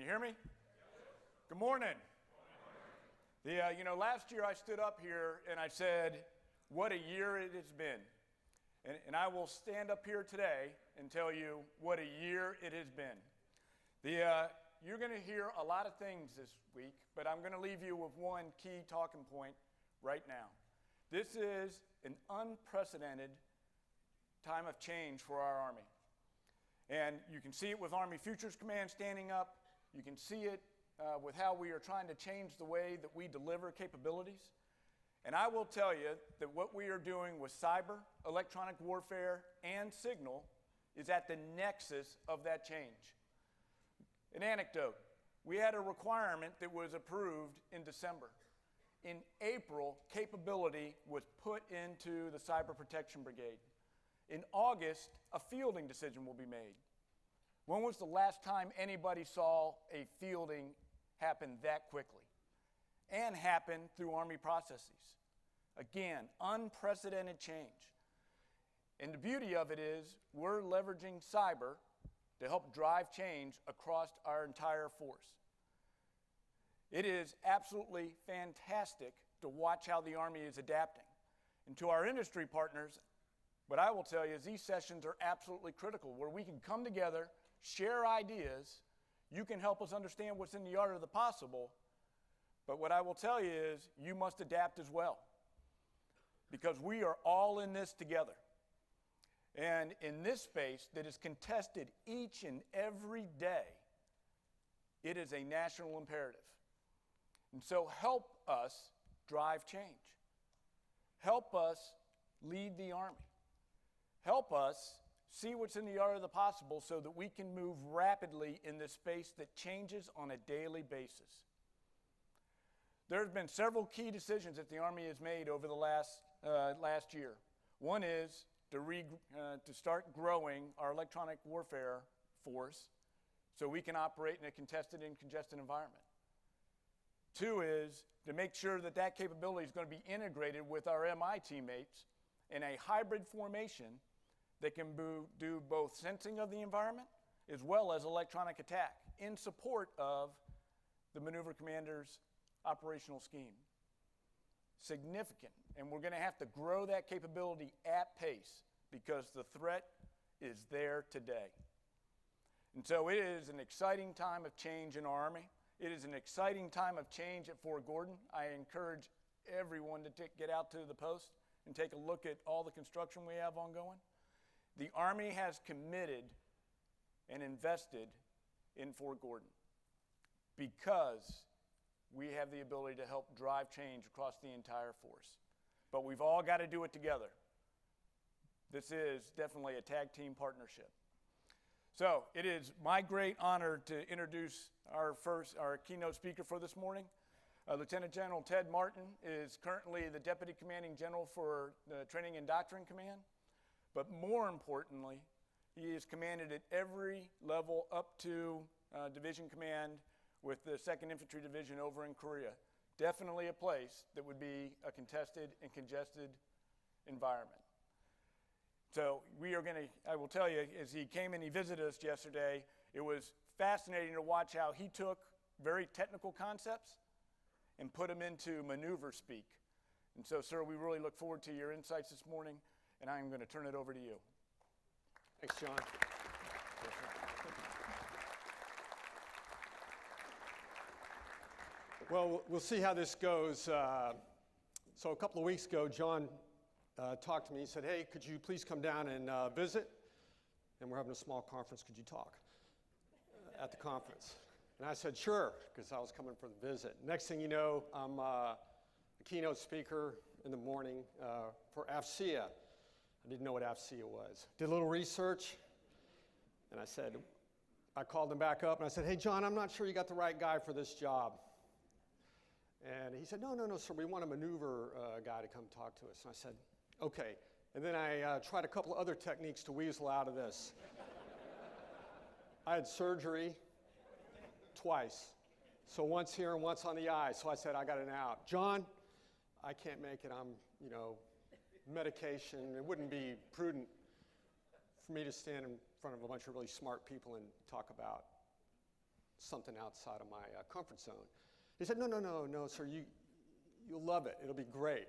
Can you hear me? Good morning. Last year I stood up here and I said, what a year it has been. And I will stand up here today and tell you what a year it has been. You're going to hear a lot of things this week, but I'm going to leave you with one key talking point right now. This is an unprecedented time of change for our Army. And you can see it with Army Futures Command standing up. You can see it with how we are trying to change the way that we deliver capabilities. And I will tell you that what we are doing with cyber, electronic warfare, and signal is at the nexus of that change. An anecdote, we had a requirement that was approved in December. In April, capability was put into the Cyber Protection Brigade. In August, a fielding decision will be made. When was the last time anybody saw a fielding happen that quickly? And happen through Army processes. Again, unprecedented change. And the beauty of it is we're leveraging cyber to help drive change across our entire force. It is absolutely fantastic to watch how the Army is adapting. And to our industry partners, what I will tell you is these sessions are absolutely critical, where we can come together, share ideas. You can help us understand what's in the art of the possible. But what I will tell you is you must adapt as well, because we are all in this together. And in this space that is contested each and every day, it is a national imperative. And so help us drive change. Help us lead the Army. Help us see what's in the art of the possible so that we can move rapidly in this space that changes on a daily basis. There have been several key decisions that the Army has made over the last year. One is to start growing our electronic warfare force so we can operate in a contested and congested environment. Two is to make sure that that capability is going to be integrated with our MI teammates in a hybrid formation that can do both sensing of the environment as well as electronic attack in support of the maneuver commander's operational scheme. Significant, and we're going to have to grow that capability at pace because the threat is there today. And so it is an exciting time of change in our Army. It is an exciting time of change at Fort Gordon. I encourage everyone to get out to the post and take a look at all the construction we have ongoing. The Army has committed and invested in Fort Gordon because we have the ability to help drive change across the entire force. But we've all got to do it together. This is definitely a tag team partnership. So it is my great honor to introduce our keynote speaker for this morning. Lieutenant General Ted Martin is currently the Deputy Commanding General for the Training and Doctrine Command. But more importantly, he is commanded at every level up to division command with the 2nd Infantry Division over in Korea. Definitely a place that would be a contested and congested environment. So I will tell you, as he came and he visited us yesterday, it was fascinating to watch how he took very technical concepts and put them into maneuver speak. And so, sir, we really look forward to your insights this morning, and I'm going to turn it over to you. Thanks, John. Well, we'll see how this goes. So a couple of weeks ago, John talked to me. He said, hey, could you please come down and visit? And we're having a small conference. Could you talk at the conference? And I said, sure, because I was coming for the visit. Next thing you know, I'm a keynote speaker in the morning for AFCEA. I didn't know what AFCEA was. Did a little research, and I called him back up, and I said, hey, John, I'm not sure you got the right guy for this job. And he said, no, sir, we want a maneuver guy to come talk to us. And I said, okay. And then I tried a couple of other techniques to weasel out of this. I had surgery twice. So once here and once on the eye. So I said, I got an out. John, I can't make it. I'm, medication. It wouldn't be prudent for me to stand in front of a bunch of really smart people and talk about something outside of my comfort zone. He said, no, sir, you'll love it. It'll be great.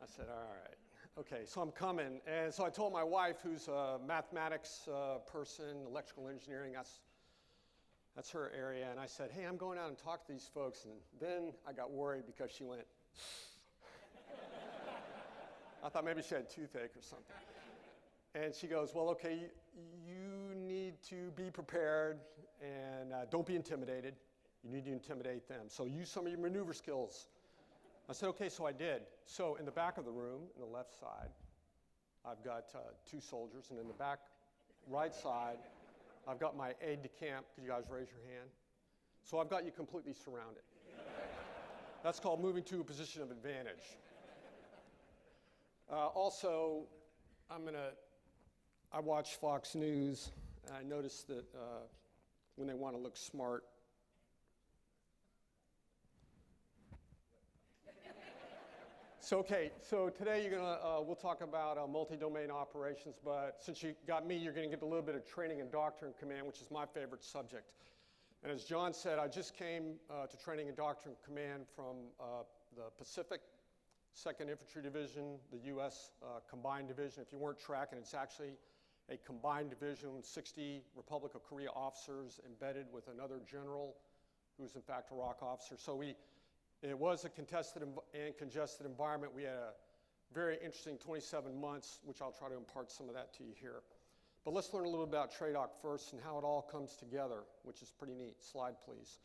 I said, all right. Okay, so I'm coming. And so I told my wife, who's a mathematics person, electrical engineering, that's her area. And I said, hey, I'm going out and talk to these folks. And then I got worried because she went, I thought maybe she had toothache or something. And she goes, well, okay, you need to be prepared and don't be intimidated. You need to intimidate them. So use some of your maneuver skills. I said, okay, so I did. So in the back of the room, on the left side, I've got 2 soldiers. And in the back right side, I've got my aide-de-camp. Could you guys raise your hand? So I've got you completely surrounded. That's called moving to a position of advantage. Also, I watch Fox News, and I noticed that when they want to look smart, so today we'll talk about multi-domain operations, but since you got me, you're going to get a little bit of training and doctrine command, which is my favorite subject. And as John said, I just came to training and doctrine command from the Pacific 2nd Infantry Division, the U.S. Combined Division. If you weren't tracking, it's actually a combined division with 60 Republic of Korea officers embedded with another general who's in fact a ROC officer. So it was a contested and congested environment. We had a very interesting 27 months, which I'll try to impart some of that to you here. But let's learn a little about TRADOC first and how it all comes together, which is pretty neat. Slide, please.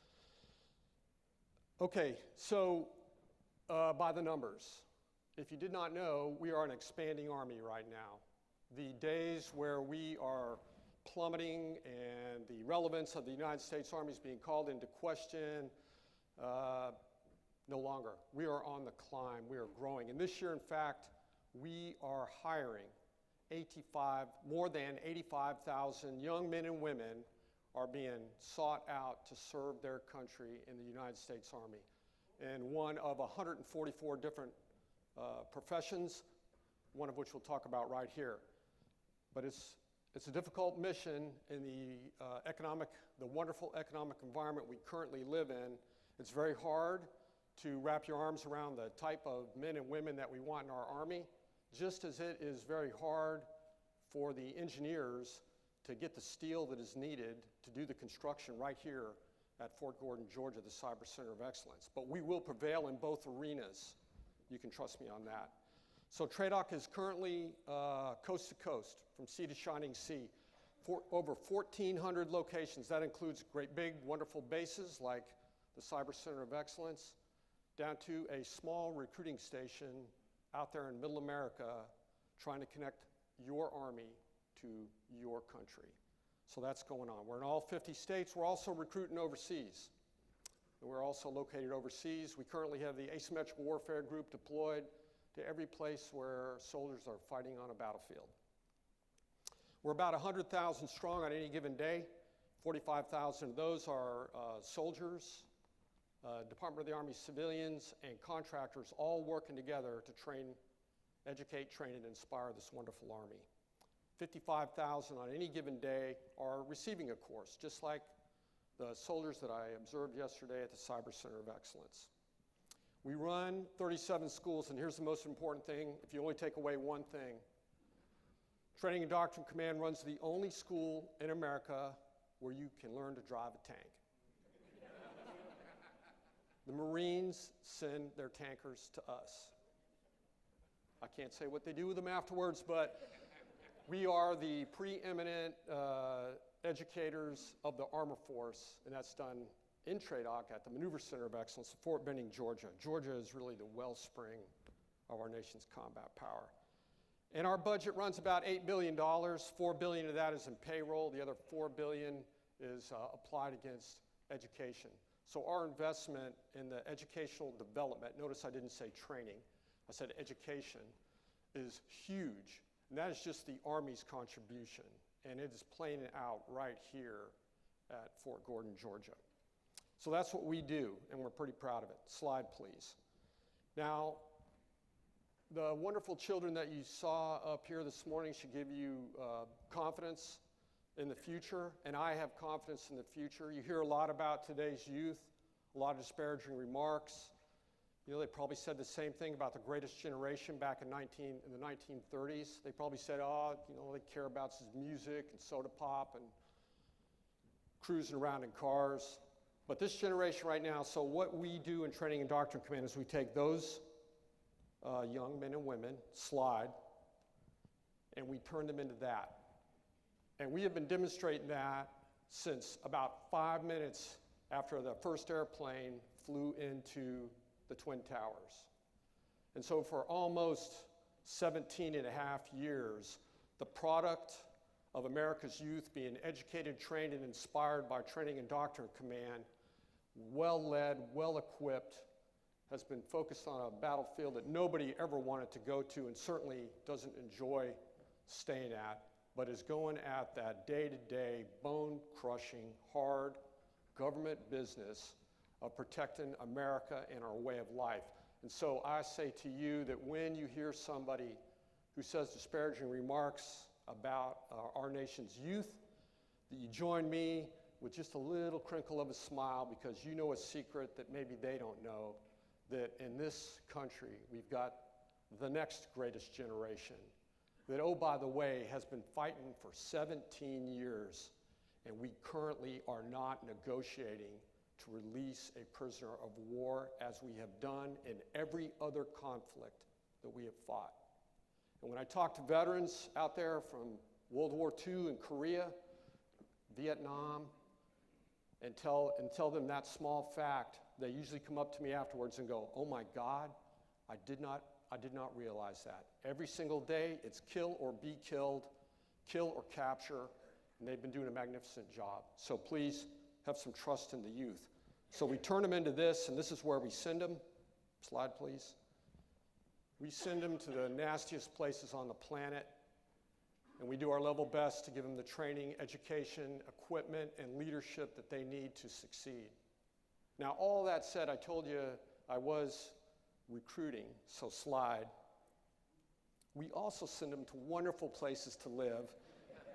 Okay, so by the numbers. If you did not know, we are an expanding army right now. The days where we are plummeting and the relevance of the United States Army is being called into question, no longer. We are on the climb. We are growing. And this year, in fact, we are hiring more than 85,000 young men and women are being sought out to serve their country in the United States Army. And one of 144 different professions, one of which we'll talk about right here. But it's a difficult mission in the wonderful economic environment we currently live in. It's very hard to wrap your arms around the type of men and women that we want in our Army, just as it is very hard for the engineers to get the steel that is needed to do the construction right here at Fort Gordon, Georgia, the Cyber Center of Excellence. But we will prevail in both arenas. You can trust me on that. So TRADOC is currently coast to coast, from sea to shining sea, over 1,400 locations. That includes great big, wonderful bases like the Cyber Center of Excellence, down to a small recruiting station out there in Middle America trying to connect your Army to your country. So that's going on. We're in all 50 states. We're also recruiting overseas. We're also located overseas. We currently have the Asymmetrical Warfare Group deployed to every place where soldiers are fighting on a battlefield. We're about 100,000 strong on any given day. 45,000 of those are soldiers, Department of the Army civilians, and contractors all working together to train, educate, train, and inspire this wonderful Army. 55,000 on any given day are receiving a course, just like the soldiers that I observed yesterday at the Cyber Center of Excellence. We run 37 schools, and here's the most important thing, if you only take away one thing. Training and Doctrine Command runs the only school in America where you can learn to drive a tank. The Marines send their tankers to us. I can't say what they do with them afterwards, but we are the preeminent educators of the Armor Force, and that's done in TRADOC at the Maneuver Center of Excellence at Fort Benning, Georgia. Georgia is really the wellspring of our nation's combat power. And our budget runs about $8 billion. $4 billion of that is in payroll. The other $4 billion is applied against education. So our investment in the educational development, notice I didn't say training, I said education, is huge. And that is just the Army's contribution. And it is playing out right here at Fort Gordon, Georgia. So that's what we do, and we're pretty proud of it. Slide, please. Now, the wonderful children that you saw up here this morning should give you confidence in the future, and I have confidence in the future. You hear a lot about today's youth, a lot of disparaging remarks. You know, they probably said the same thing about the greatest generation back in the 1930s. They probably said, oh, you know, all they care about is music and soda pop and cruising around in cars. But this generation right now, so what we do in Training and Doctrine Command is we take those young men and women, slide, and we turn them into that. And we have been demonstrating that since about 5 minutes after the first airplane flew into the Twin Towers. And so for almost 17 and a half years, the product of America's youth being educated, trained, and inspired by Training and Doctrine Command, well-led, well-equipped, has been focused on a battlefield that nobody ever wanted to go to and certainly doesn't enjoy staying at, but is going at that day-to-day, bone-crushing, hard government business of protecting America and our way of life. And so I say to you that when you hear somebody who says disparaging remarks about our nation's youth, that you join me with just a little crinkle of a smile because you know a secret that maybe they don't know, that in this country we've got the next greatest generation that, oh, by the way, has been fighting for 17 years, and we currently are not negotiating to release a prisoner of war as we have done in every other conflict that we have fought. And when I talk to veterans out there from World War II and Korea, Vietnam, and tell them that small fact, they usually come up to me afterwards and go, oh my God, I did not realize that. Every single day, it's kill or be killed, kill or capture, and they've been doing a magnificent job. So please have some trust in the youth. So we turn them into this, and this is where we send them. Slide, please. We send them to the nastiest places on the planet, and we do our level best to give them the training, education, equipment, and leadership that they need to succeed. Now, all that said, I told you I was recruiting, so slide. We also send them to wonderful places to live.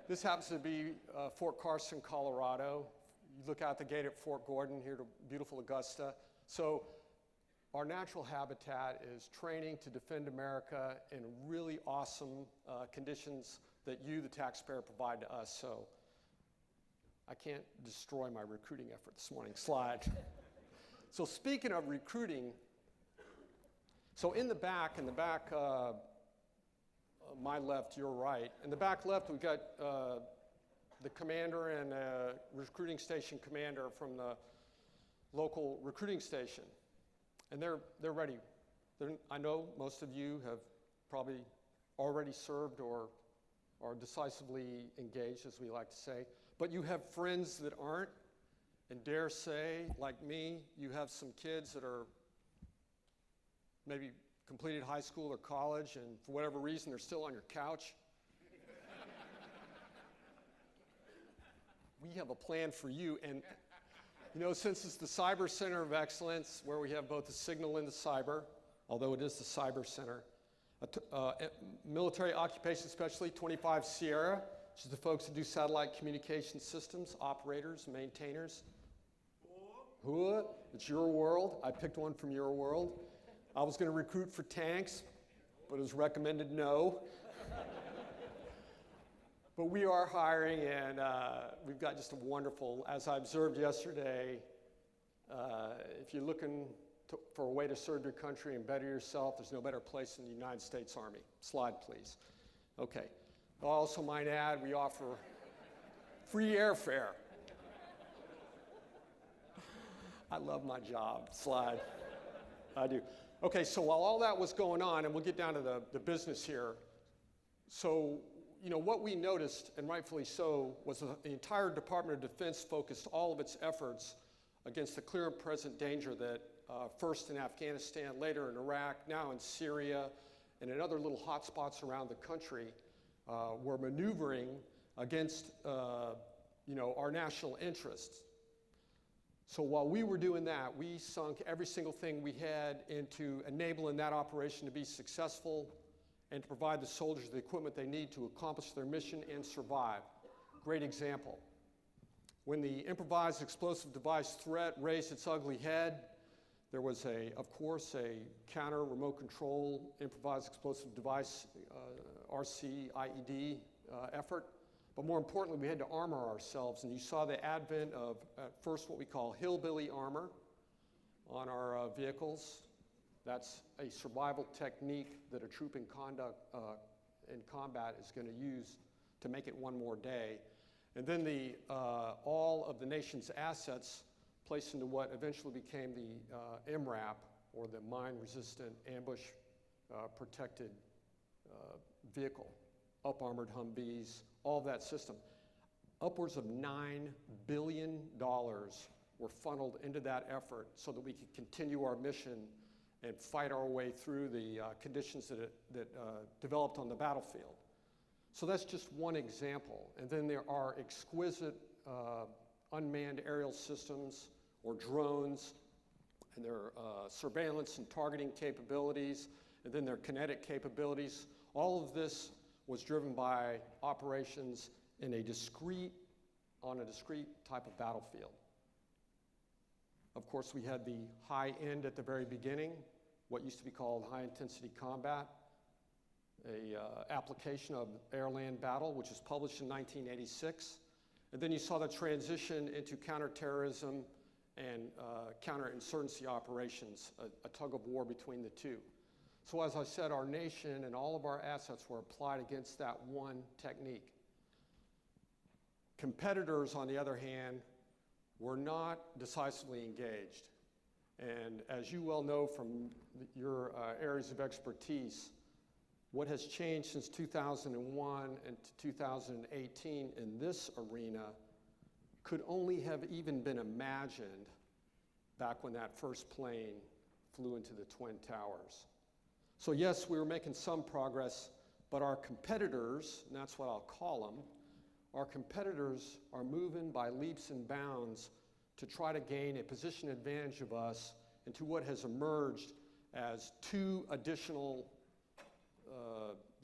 This happens to be Fort Carson, Colorado. You look out the gate at Fort Gordon, here to beautiful Augusta. So our natural habitat is training to defend America in really awesome conditions that you, the taxpayer, provide to us. So I can't destroy my recruiting effort this morning. Slide. So speaking of recruiting, so in the back, my left, your right. In the back left, we've got the commander and recruiting station commander from the local recruiting station. And they're ready. I know most of you have probably already served or are decisively engaged, as we like to say. But you have friends that aren't, and dare say, like me, you have some kids that are maybe completed high school or college, and for whatever reason, they're still on your couch. We have a plan for you, and you know, since it's the Cyber Center of Excellence, where we have both the signal and the cyber, although it is the Cyber Center, military occupation specialty, 25 SYRIA, which is the folks that do satellite communication systems, operators, maintainers. It's your world. I picked one from your world. I was going to recruit for tanks, but it was recommended no. But we are hiring, and we've got just a wonderful, as I observed yesterday, if you're looking for a way to serve your country and better yourself, there's no better place than the United States Army. Slide, please. Okay. I also might add, we offer free airfare. I love my job. Slide. I do. Okay, so while all that was going on, and we'll get down to the business here, so you know, what we noticed, and rightfully so, was the entire Department of Defense focused all of its efforts against the clear and present danger that first in Afghanistan, later in Iraq, now in Syria, and in other little hot spots around the country, were maneuvering against you know, our national interests. So while we were doing that, we sunk every single thing we had into enabling that operation to be successful and to provide the soldiers the equipment they need to accomplish their mission and survive. great example. When the improvised explosive device threat raised its ugly head, there was, of course, a counter remote control improvised explosive device, RC, IED effort. But more importantly, we had to armor ourselves, and you saw the advent of, at first, what we call hillbilly armor on our vehicles. That's a survival technique that a troop in combat is going to use to make it one more day. And then all of the nation's assets placed into what eventually became the MRAP, or the Mine-Resistant Ambush Protected Vehicle, up-armored Humvees, all of that system. Upwards of $9 billion were funneled into that effort so that we could continue our mission and fight our way through the conditions that developed on the battlefield. So that's just one example. And then there are exquisite unmanned aerial systems, or drones, and their surveillance and targeting capabilities, and then their kinetic capabilities. All of this was driven by operations on a discrete type of battlefield. Of course, we had the high end at the very beginning, what used to be called high-intensity combat, a application of air-land battle, which was published in 1986. And then you saw the transition into counterterrorism and counterinsurgency operations, a tug of war between the two. So as I said, our nation and all of our assets were applied against that one technique. Competitors, on the other hand, were not decisively engaged. And as you well know from your areas of expertise, what has changed since 2001 and to 2018 in this arena could only have even been imagined back when that first plane flew into the Twin Towers. So yes, we were making some progress, but our competitors, and that's what I'll call them, our competitors are moving by leaps and bounds to try to gain a position advantage of us into what has emerged as two additional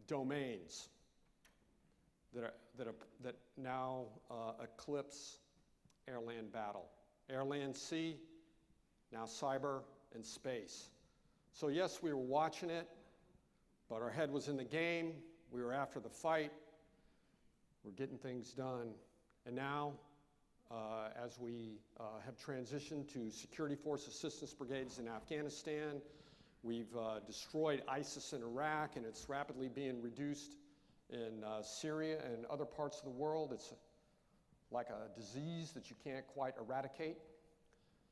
domains that now eclipse air-land battle. Air-land sea, now cyber and space. So yes, we were watching it, but our head was in the game. We were after the fight. We're getting things done. And now, as we have transitioned to security force assistance brigades in Afghanistan, we've destroyed ISIS in Iraq, and it's rapidly being reduced in Syria and other parts of the world. It's like a disease that you can't quite eradicate.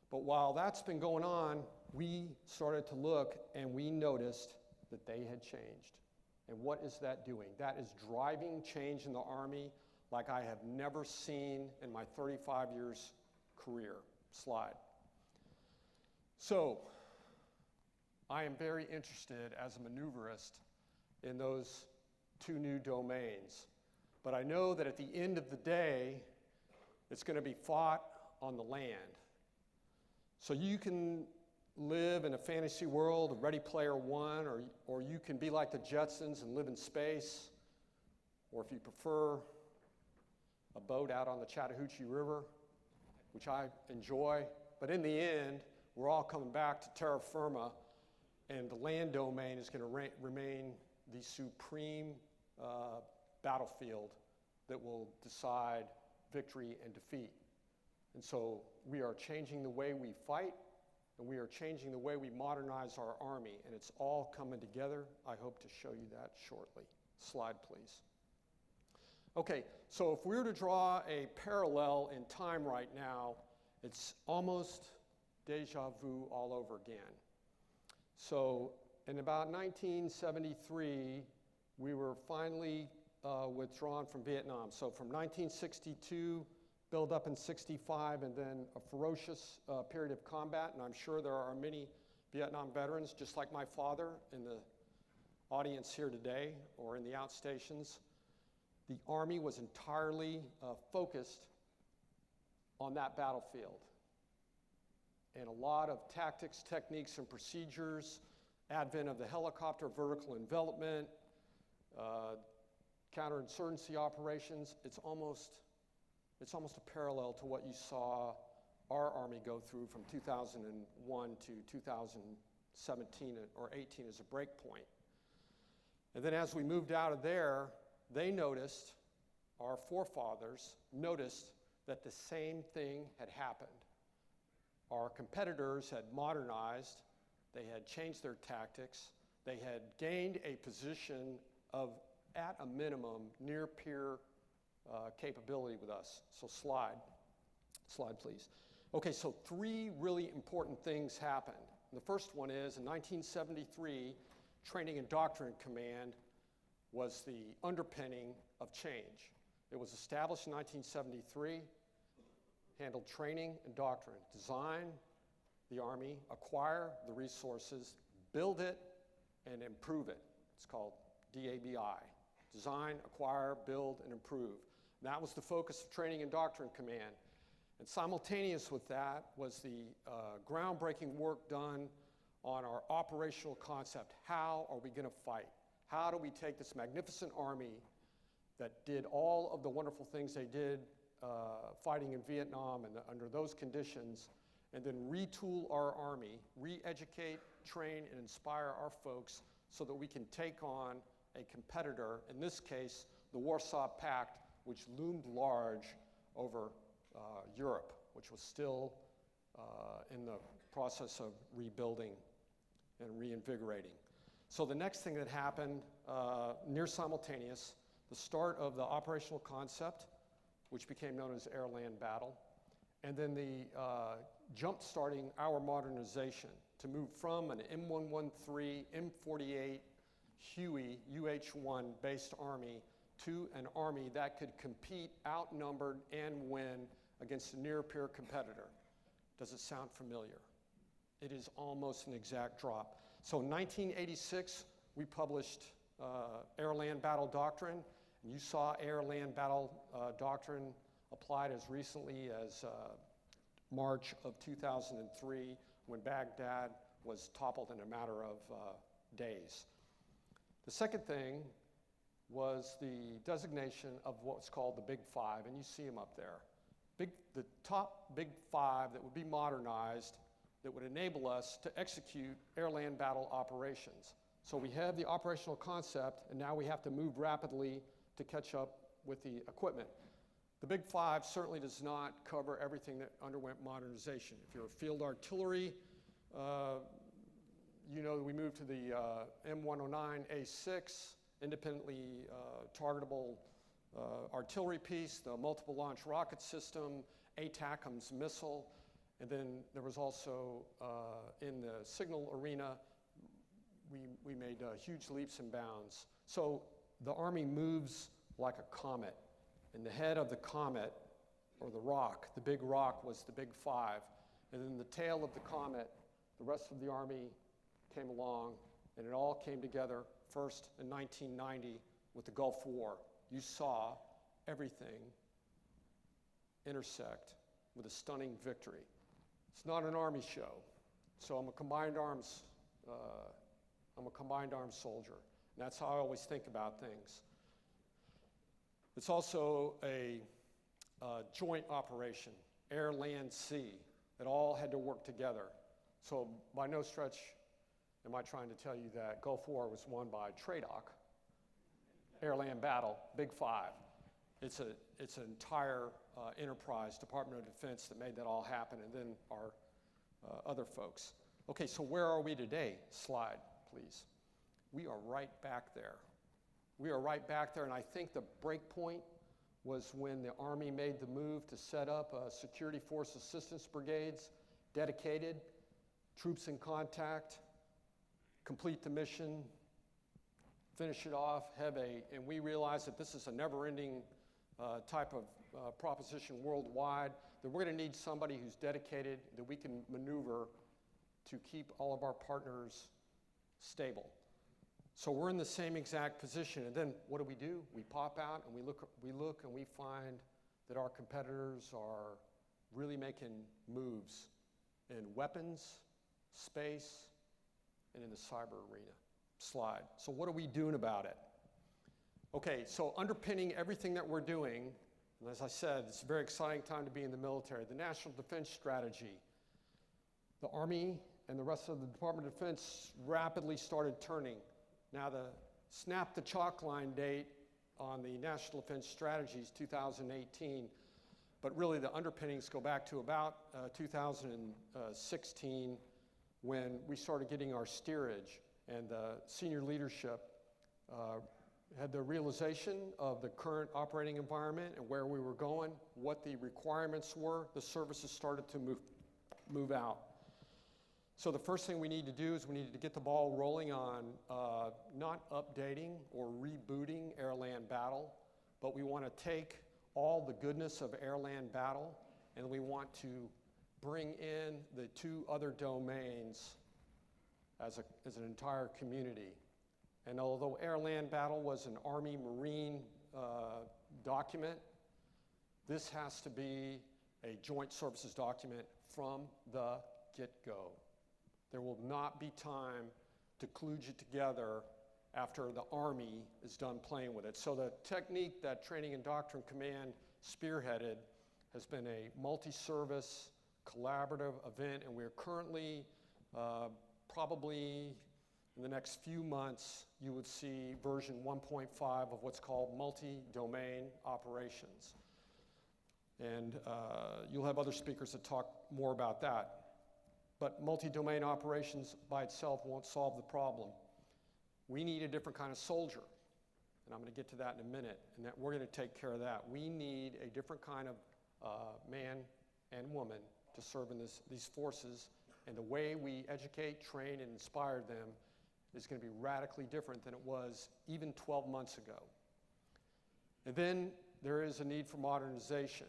But while that's been going on, we started to look and we noticed that they had changed. And what is that doing? That is driving change in the Army like I have never seen in my 35 years career. Slide. So, I am very interested as a maneuverist in those two new domains. But I know that at the end of the day, it's going to be fought on the land. So you can live in a fantasy world, a Ready Player One, or you can be like the Jetsons and live in space, or if you prefer, a boat out on the Chattahoochee River, which I enjoy. But in the end, we're all coming back to terra firma, and the land domain is going to remain the supreme battlefield that will decide victory and defeat. And so we are changing the way we fight, and we are changing the way we modernize our Army, and it's all coming together. I hope to show you that shortly. Slide, please. Okay, so if we were to draw a parallel in time right now, it's almost deja vu all over again. So in about 1973, we were finally withdrawn from Vietnam. So from 1962, build up in 65, and then a ferocious period of combat. And I'm sure there are many Vietnam veterans, just like my father, in the audience here today or in the outstations. The Army was entirely focused on that battlefield. And a lot of tactics, techniques, and procedures, advent of the helicopter vertical envelopment, counterinsurgency operations, it's almost It's almost a parallel to what you saw our Army go through from 2001 to 2017 or 18 as a break point. And then as we moved out of there, they noticed, our forefathers noticed, that the same thing had happened. Our competitors had modernized, they had changed their tactics, they had gained a position of, at a minimum, near peer capability with us. So slide please. Okay, so three really important things happened. The first one is, in 1973, Training and Doctrine Command was the underpinning of change. It was established in 1973, handled training and doctrine, design the Army, acquire the resources, build it, and improve it. It's called DABI, design, acquire, build, and improve. And that was the focus of Training and Doctrine Command. And simultaneous with that was the groundbreaking work done on our operational concept. How are we going to fight? How do we take this magnificent Army that did all of the wonderful things they did fighting in Vietnam and under those conditions, and then retool our Army, re-educate, train, and inspire our folks so that we can take on a competitor, in this case, the Warsaw Pact, which loomed large over Europe, which was still in the process of rebuilding and reinvigorating. So the next thing that happened, near simultaneous, the start of the operational concept, which became known as Air-Land Battle, and then the jump-starting our modernization to move from an M113, M48 Huey UH-1 based Army to an Army that could compete outnumbered and win against a near-peer competitor. Does it sound familiar? It is almost an exact drop. So in 1986, we published Air-Land Battle Doctrine, and you saw Air-Land Battle Doctrine applied as recently as March of 2003, when Baghdad was toppled in a matter of days. The second thing was the designation of what's called the Big Five, and you see them up there. The top Big Five that would be modernized, that would enable us to execute air-land battle operations. So we have the operational concept, and now we have to move rapidly to catch up with the equipment. The Big Five certainly does not cover everything that underwent modernization. If you're a field artillery, you know we moved to the M109A6, independently targetable artillery piece, the multiple launch rocket system, ATACMS missile, and then there was also in the signal arena, we made huge leaps and bounds. So the Army moves like a comet, and the head of the comet, or the rock, the big rock, was the Big Five, and then the tail of the comet, the rest of the Army came along, and it all came together first in 1990 with the Gulf War. You saw everything intersect with a stunning victory. It's not an Army show, so I'm a combined arms soldier, and that's how I always think about things. It's also a joint operation, air, land, sea, that all had to work together. So by no stretch am I trying to tell you that Gulf War was won by TRADOC, air-land battle, Big Five. It's an entire enterprise, Department of Defense, that made that all happen, and then our other folks. Okay, so where are we today? Slide, please. We are right back there. We are right back there, and I think the break point was when the Army made the move to set up security force assistance brigades, dedicated, troops in contact, complete the mission, finish it off, and we realized that this is a never-ending type of proposition worldwide, that we're going to need somebody who's dedicated, that we can maneuver to keep all of our partners stable. So we're in the same exact position, and then what do? We pop out and we look and we find that our competitors are really making moves in weapons, space, and in the cyber arena. Slide. So what are we doing about it? Okay, so underpinning everything that we're doing And as I said, it's a very exciting time to be in the military. The National Defense Strategy. The Army and the rest of the Department of Defense rapidly started turning. Now the snap the chalk line date on the National Defense Strategy is 2018, but really the underpinnings go back to about 2016 when we started getting our steerage, and the senior leadership had the realization of the current operating environment and where we were going, what the requirements were. The services started to move out. So the first thing we need to do is we need to get the ball rolling on not updating or rebooting air-land battle, but we want to take all the goodness of air-land battle and we want to bring in the two other domains as an entire community. And although air-land battle was an Army-Marine document, this has to be a joint services document from the get-go. There will not be time to kludge it together after the Army is done playing with it. So the technique that Training and Doctrine Command spearheaded has been a multi-service, collaborative event, and we're currently probably in the next few months, you would see version 1.5 of what's called multi-domain operations. And you'll have other speakers that talk more about that. But multi-domain operations by itself won't solve the problem. We need a different kind of soldier. And I'm going to get to that in a minute, and that we're going to take care of that. We need a different kind of man and woman to serve in these forces, and the way we educate, train, and inspire them is going to be radically different than it was even 12 months ago. And then there is a need for modernization.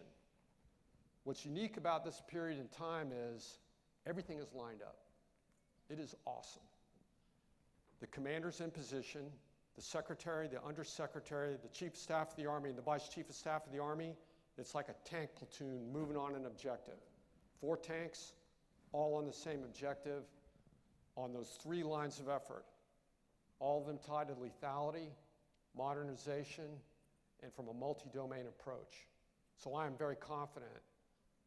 What's unique about this period in time is everything is lined up. It is awesome. The commander's in position, the secretary, the undersecretary, the chief of staff of the Army, and the vice chief of staff of the Army, it's like a tank platoon moving on an objective. 4 tanks, all on the same objective, on those 3 lines of effort, all of them tied to lethality, modernization, and from a multi-domain approach. So I am very confident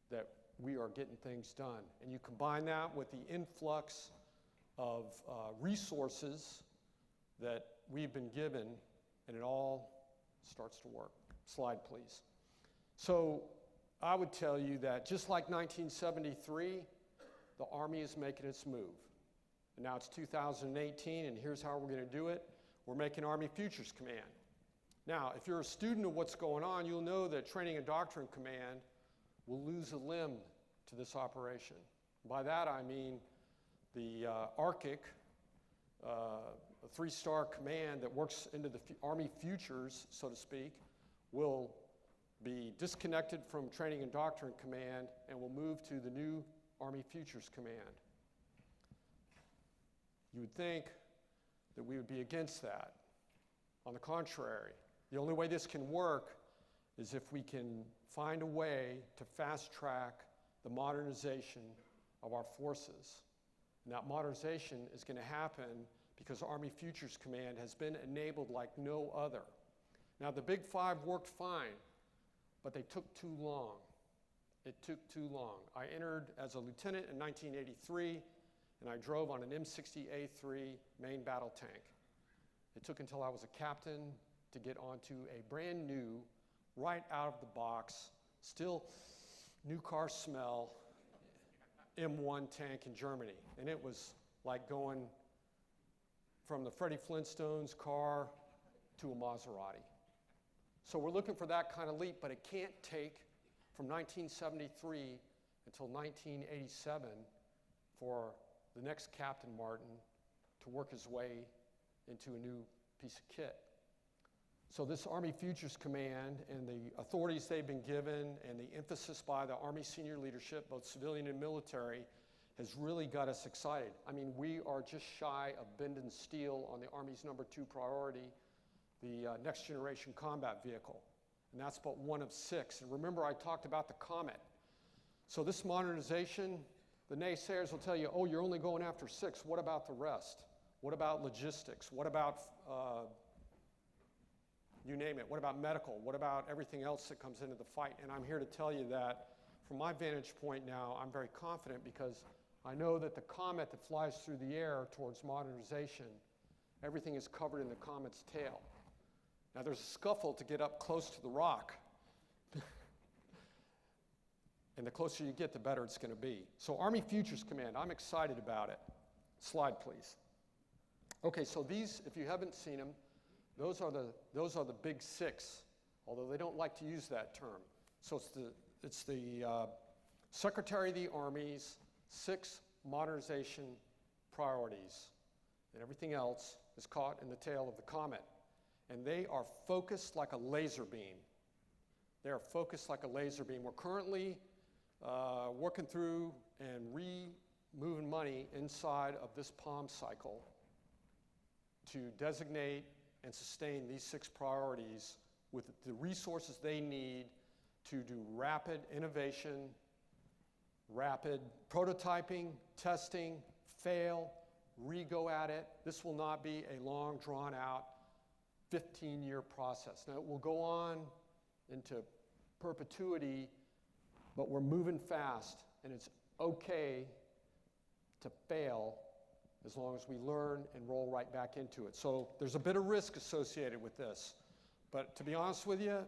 that we are getting things done. And you combine that with the influx of resources that we've been given, and it all starts to work. Slide, please. So I would tell you that just like 1973, the Army is making its move. And now it's 2018, and here's how we're going to do it. We're making Army Futures Command. Now, if you're a student of what's going on, you'll know that Training and Doctrine Command will lose a limb to this operation. By that I mean the Arctic, a 3-star command that works into the Army Futures, so to speak, will be disconnected from Training and Doctrine Command and will move to the new Army Futures Command. You would think that we would be against that. On the contrary, the only way this can work is if we can find a way to fast-track the modernization of our forces. And that modernization is going to happen because Army Futures Command has been enabled like no other. Now, the Big 5 worked fine, but they took too long. It took too long. I entered as a lieutenant in 1983, and I drove on an M60A3 main battle tank. It took until I was a captain to get onto a brand new, right out of the box, still new car smell, M1 tank in Germany. And it was like going from the Freddie Flintstone's car to a Maserati. So we're looking for that kind of leap, but it can't take from 1973 until 1987 for the next Captain Martin to work his way into a new piece of kit. So this Army Futures Command and the authorities they've been given and the emphasis by the Army senior leadership, both civilian and military, has really got us excited. I mean, we are just shy of bending steel on the Army's #2 priority, the next generation combat vehicle. And that's but one of 6. And remember, I talked about the Comet. So this modernization, the naysayers will tell you, oh, you're only going after 6. What about the rest? What about logistics? What about you name it. What about medical? What about everything else that comes into the fight? And I'm here to tell you that from my vantage point now, I'm very confident because I know that the comet that flies through the air towards modernization, everything is covered in the comet's tail. Now there's a scuffle to get up close to the rock. And the closer you get, the better it's going to be. So Army Futures Command, I'm excited about it. Slide, please. Okay, so these, if you haven't seen them, those are the big six, although they don't like to use that term. So it's the Secretary of the Army's 6 modernization priorities, and everything else is caught in the tail of the comet. And they are focused like a laser beam. They are focused like a laser beam. We're currently working through and moving money inside of this POM cycle to designate and sustain these 6 priorities with the resources they need to do rapid innovation, rapid prototyping, testing, fail, re-go at it. This will not be a long, drawn-out 15-year process. Now, it will go on into perpetuity, but we're moving fast, and it's okay to fail as long as we learn and roll right back into it. So there's a bit of risk associated with this. But to be honest with you,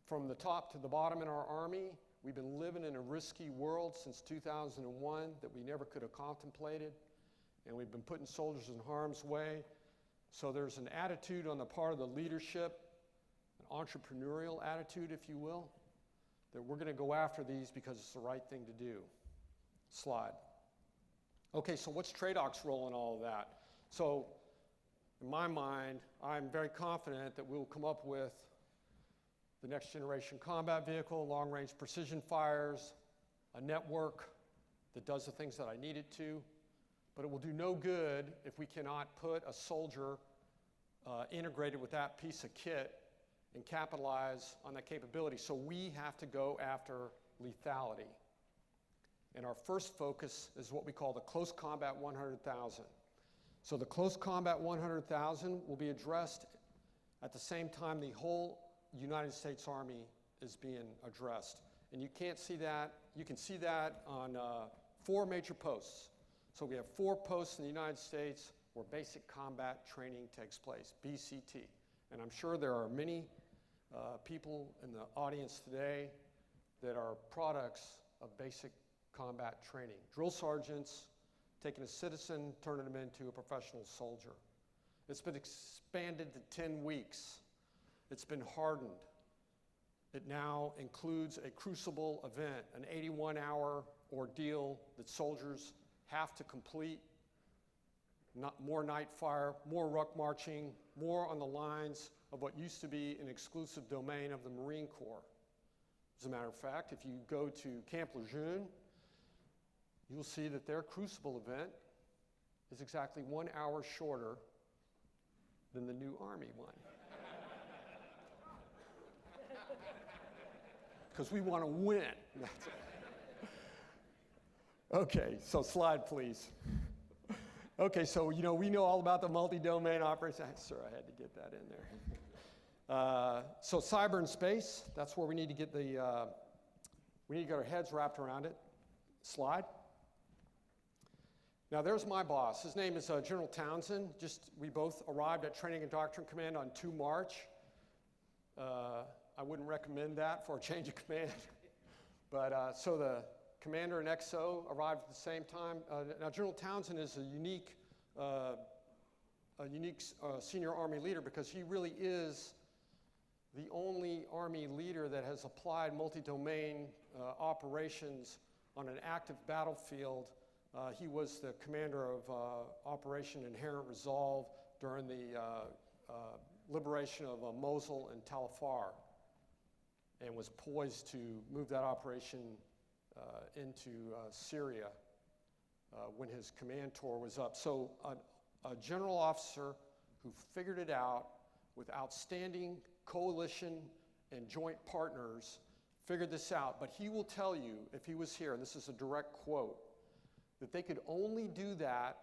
from the top to the bottom in our Army, we've been living in a risky world since 2001 that we never could have contemplated, and we've been putting soldiers in harm's way. So there's an attitude on the part of the leadership, an entrepreneurial attitude, if you will, that we're going to go after these because it's the right thing to do. Slide. Okay, so what's TRADOC's role in all of that? So in my mind, I'm very confident that we'll come up with the next generation combat vehicle, long-range precision fires, a network that does the things that I need it to, but it will do no good if we cannot put a soldier integrated with that piece of kit and capitalize on that capability. So we have to go after lethality. And our first focus is what we call the Close Combat 100,000. So the Close Combat 100,000 will be addressed at the same time the whole United States Army is being addressed. And you can't see that, you can see that on 4 major posts. So we have 4 posts in the United States where basic combat training takes place, BCT. And I'm sure there are many people in the audience today that are products of basic combat training. Drill sergeants taking a citizen, turning them into a professional soldier. It's been expanded to 10 weeks. It's been hardened. It now includes a crucible event, an 81-hour ordeal that soldiers have to complete. More night fire, more ruck marching, more on the lines of what used to be an exclusive domain of the Marine Corps. As a matter of fact, if you go to Camp Lejeune, you'll see that their crucible event is exactly 1 hour shorter than the new Army one. Because we want to win. Okay, so slide, please. Okay, so we know all about the multi-domain operation. Sir, I had to get that in there. So cyber and space, that's where we need to get we need to get our heads wrapped around it. Slide. Now there's my boss. His name is General Townsend. We both arrived at Training and Doctrine Command on 2 March. I wouldn't recommend that for a change of command. But so the commander and XO arrived at the same time. Now General Townsend is a unique senior Army leader because he really is the only Army leader that has applied multi-domain operations on an active battlefield. He was the commander of Operation Inherent Resolve during the liberation of Mosul and Tal Afar, and was poised to move that operation into Syria when his command tour was up. So a general officer who figured it out with outstanding coalition and joint partners figured this out. But he will tell you, if he was here, and this is a direct quote, that they could only do that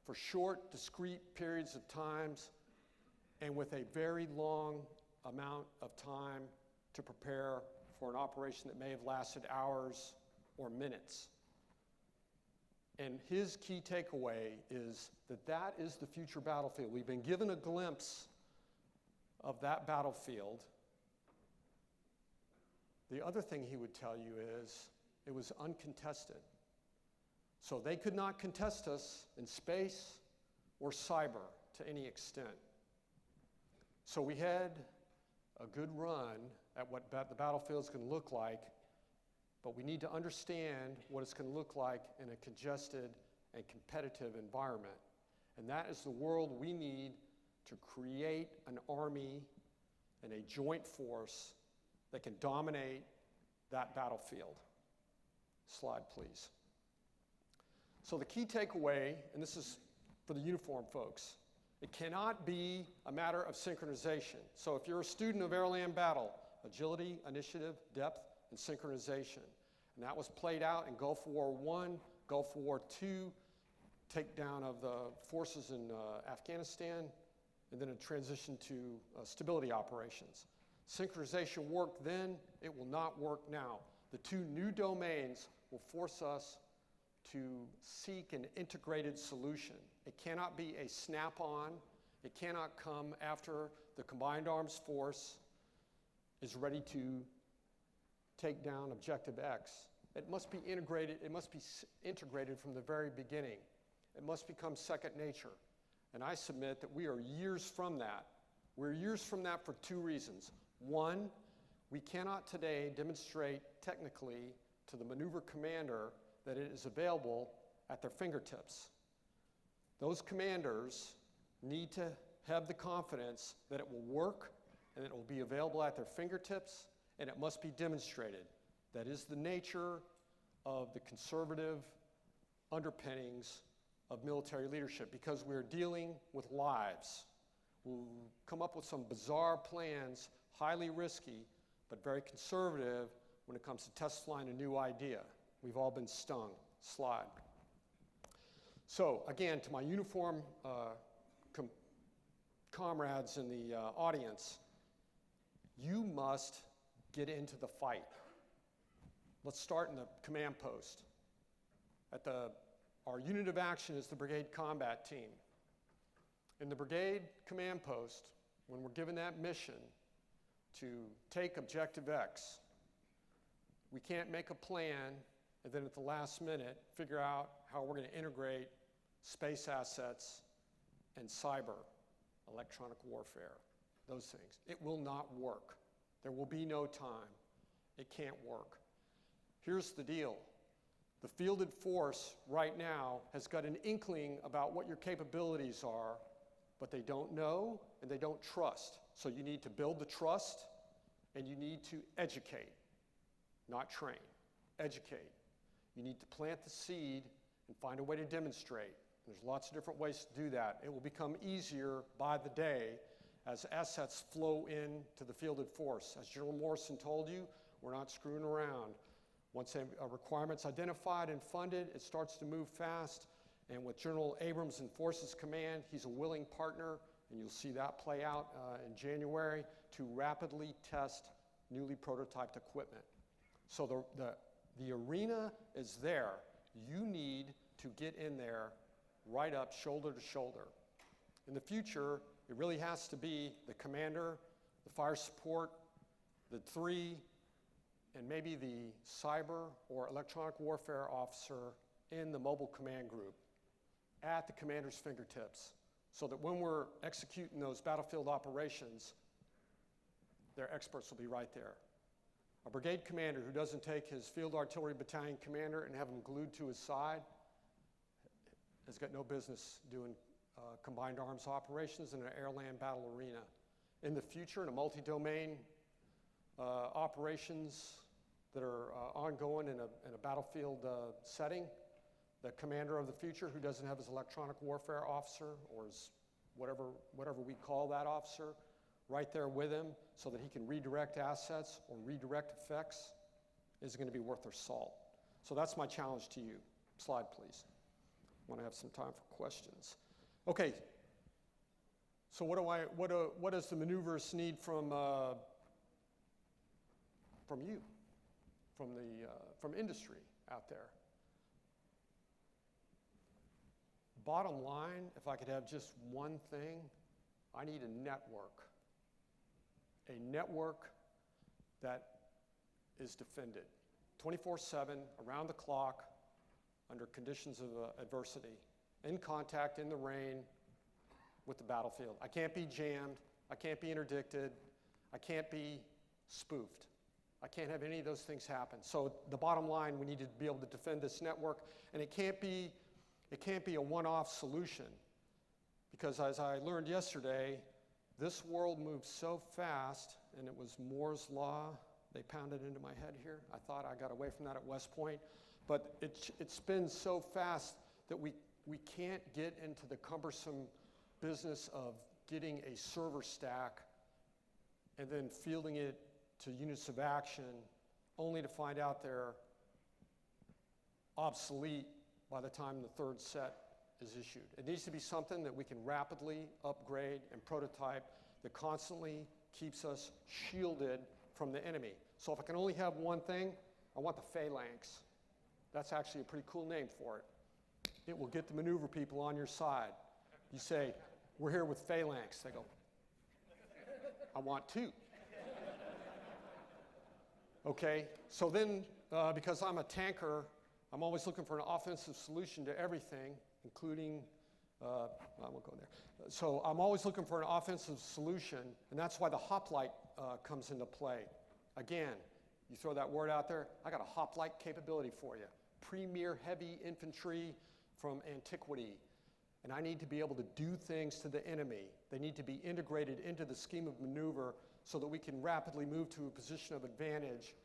for short, discrete periods of times and with a very long amount of time to prepare for an operation that may have lasted hours or minutes. And his key takeaway is that that is the future battlefield. We've been given a glimpse of that battlefield. The other thing he would tell you is it was uncontested. So they could not contest us in space or cyber to any extent. So we had a good run at what the battlefield's going to look like, but we need to understand what it's going to look like in a congested and competitive environment. And that is the world we need to create an army and a joint force that can dominate that battlefield. Slide, please. So the key takeaway, and this is for the uniform folks, it cannot be a matter of synchronization. So if you're a student of air-land battle, agility, initiative, depth, and synchronization. And that was played out in Gulf War I, Gulf War II, takedown of the forces in Afghanistan, and then a transition to stability operations. Synchronization worked then, it will not work now. The two new domains will force us to seek an integrated solution. It cannot be a snap-on. It cannot come after the combined arms force is ready to take down Objective X. It must be integrated. It must be integrated from the very beginning. It must become second nature. And I submit that we are years from that. We're years from that for two reasons. One, we cannot today demonstrate technically to the maneuver commander that it is available at their fingertips. Those commanders need to have the confidence that it will work and that it will be available at their fingertips, and it must be demonstrated. That is the nature of the conservative underpinnings of military leadership, because we're dealing with lives. We'll come up with some bizarre plans, highly risky, but very conservative when it comes to test flying a new idea. We've all been stung. Slide. So again, to my uniform comrades in the audience, you must get into the fight. Let's start in the command post. Our unit of action is the brigade combat team. In the brigade command post, when we're given that mission to take Objective X, we can't make a plan and then at the last minute figure out how we're going to integrate space assets and cyber, electronic warfare, those things. It will not work. There will be no time. It can't work. Here's the deal. The fielded force right now has got an inkling about what your capabilities are, but they don't know and they don't trust. So you need to build the trust and you need to educate, not train. Educate. You need to plant the seed and find a way to demonstrate. There's lots of different ways to do that. It will become easier by the day as assets flow in to the fielded force. As General Morrison told you, we're not screwing around. Once a requirement's identified and funded, it starts to move fast. And with General Abrams in Forces Command, he's a willing partner, and you'll see that play out in January, to rapidly test newly prototyped equipment. So the arena is there. You need to get in there right up shoulder to shoulder. In the future, it really has to be the commander, the fire support, the three, and maybe the cyber or electronic warfare officer in the mobile command group at the commander's fingertips, so that when we're executing those battlefield operations, their experts will be right there. A brigade commander who doesn't take his field artillery battalion commander and have him glued to his side has got no business doing combined arms operations in an air-land battle arena. In the future, in a multi-domain operations that are ongoing in a battlefield setting, the commander of the future who doesn't have his electronic warfare officer or his whatever we call that officer right there with him so that he can redirect assets or redirect effects is going to be worth their salt. So that's my challenge to you. Slide, please. I want to have some time for questions. Okay, So what does the maneuvers need from you, from industry out there? Bottom line, if I could have just one thing, I need a network. A network that is defended 24/7, around the clock, under conditions of adversity, in contact, in the rain, with the battlefield. I can't be jammed. I can't be interdicted. I can't be spoofed. I can't have any of those things happen. So the bottom line, we need to be able to defend this network, and it can't be a one-off solution, because as I learned yesterday, this world moves so fast, and it was Moore's Law. They pounded into my head here. I thought I got away from that at West Point, but it spins so fast that we can't get into the cumbersome business of getting a server stack and then fielding it to units of action, only to find out they're obsolete by the time the third set is issued. It needs to be something that we can rapidly upgrade and prototype that constantly keeps us shielded from the enemy. So if I can only have one thing, I want the phalanx. That's actually a pretty cool name for it. It will get the maneuver people on your side. You say, we're here with phalanx. They go, I want two. Okay, so then because I'm a tanker, I'm always looking for an offensive solution to everything, including, I won't go there. So I'm always looking for an offensive solution, and that's why the hoplite comes into play. Again, you throw that word out there, I got a hoplite capability for you. Premier heavy infantry from antiquity. And I need to be able to do things to the enemy. They need to be integrated into the scheme of maneuver so that we can rapidly move to a position of advantage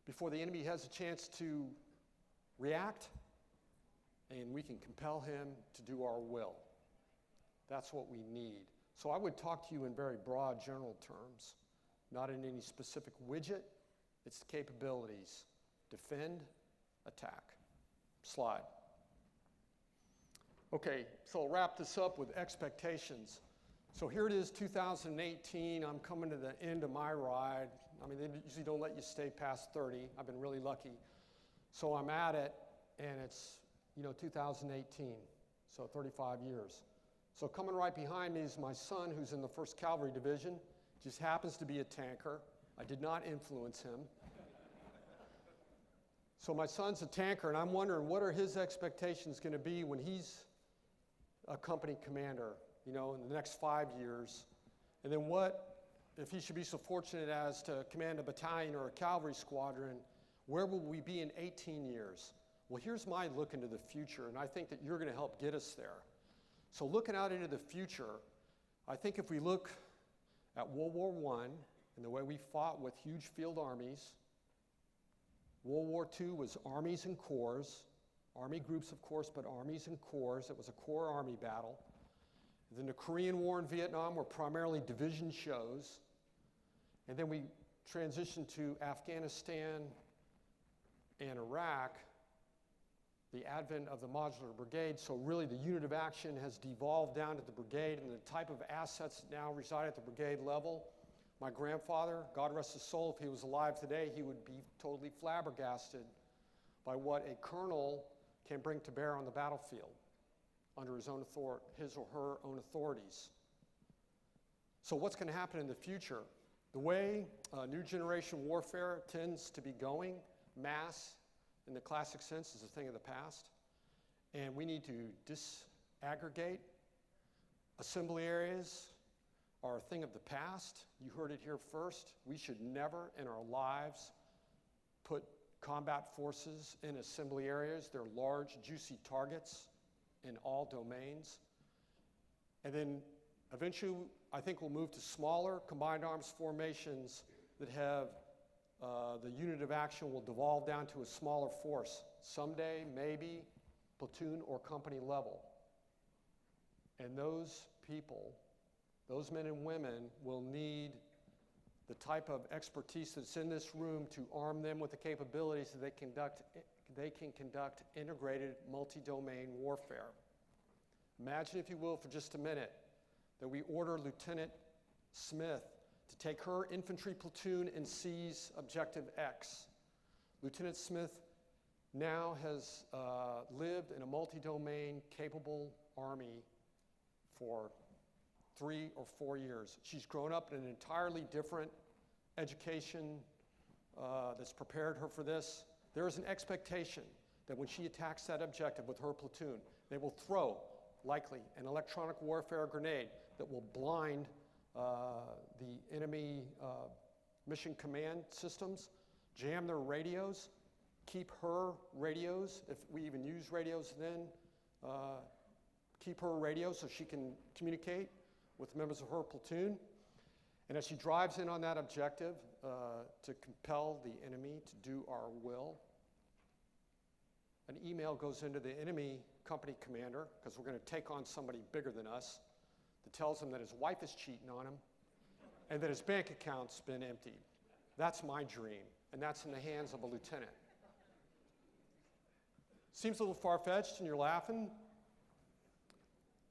before the enemy has a chance to react, and we can compel him to do our will. That's what we need. So I would talk to you in very broad general terms, not in any specific widget. It's the capabilities. Defend, attack. Slide. Okay, so I'll wrap this up with expectations. So here it is, 2018. I'm coming to the end of my ride. I mean, they usually don't let you stay past 30. I've been really lucky. So I'm at it, and it's, 2018, so 35 years. So coming right behind me is my son, who's in the 1st Cavalry Division. Just happens to be a tanker. I did not influence him. So my son's a tanker, and I'm wondering, what are his expectations going to be when he's a company commander, in the next 5 years? And then what, if he should be so fortunate as to command a battalion or a cavalry squadron, where will we be in 18 years? Well, here's my look into the future, and I think that you're going to help get us there. So looking out into the future, I think if we look at World War I and the way we fought with huge field armies, World War II was armies and corps, army groups, of course, but armies and corps. It was a corps army battle. Then the Korean War and Vietnam were primarily division shows. And then we transitioned to Afghanistan and Iraq, the advent of the modular brigade. So really the unit of action has devolved down to the brigade, and the type of assets now reside at the brigade level. My grandfather, God rest his soul, if he was alive today, he would be totally flabbergasted by what a colonel can bring to bear on the battlefield under his or her own authorities. So what's going to happen in the future? The way new generation warfare tends to be going, mass in the classic sense is a thing of the past, and we need to disaggregate. Assembly areas are a thing of the past. You heard it here first. We should never in our lives put combat forces in assembly areas. They're large, juicy targets in all domains. And then eventually, I think we'll move to smaller combined arms formations that have the unit of action will devolve down to a smaller force. Someday, maybe platoon or company level. And those people, those men and women, will need the type of expertise that's in this room to arm them with the capabilities that they can conduct integrated multi-domain warfare. Imagine, if you will, for just a minute, that we order Lieutenant Smith to take her infantry platoon and seize Objective X. Lieutenant Smith now has lived in a multi-domain capable army for 3 or 4 years. She's grown up in an entirely different education that's prepared her for this. There is an expectation that when she attacks that objective with her platoon, they will throw, likely, an electronic warfare grenade that will blind the enemy mission command systems, jam their radios, keep her radios, if we even use radios then, keep her radio so she can communicate with members of her platoon. And as she drives in on that objective to compel the enemy to do our will, an email goes into the enemy company commander, because we're going to take on somebody bigger than us, that tells him that his wife is cheating on him and that his bank account's been emptied. That's my dream, and that's in the hands of a lieutenant. Seems a little far-fetched and you're laughing,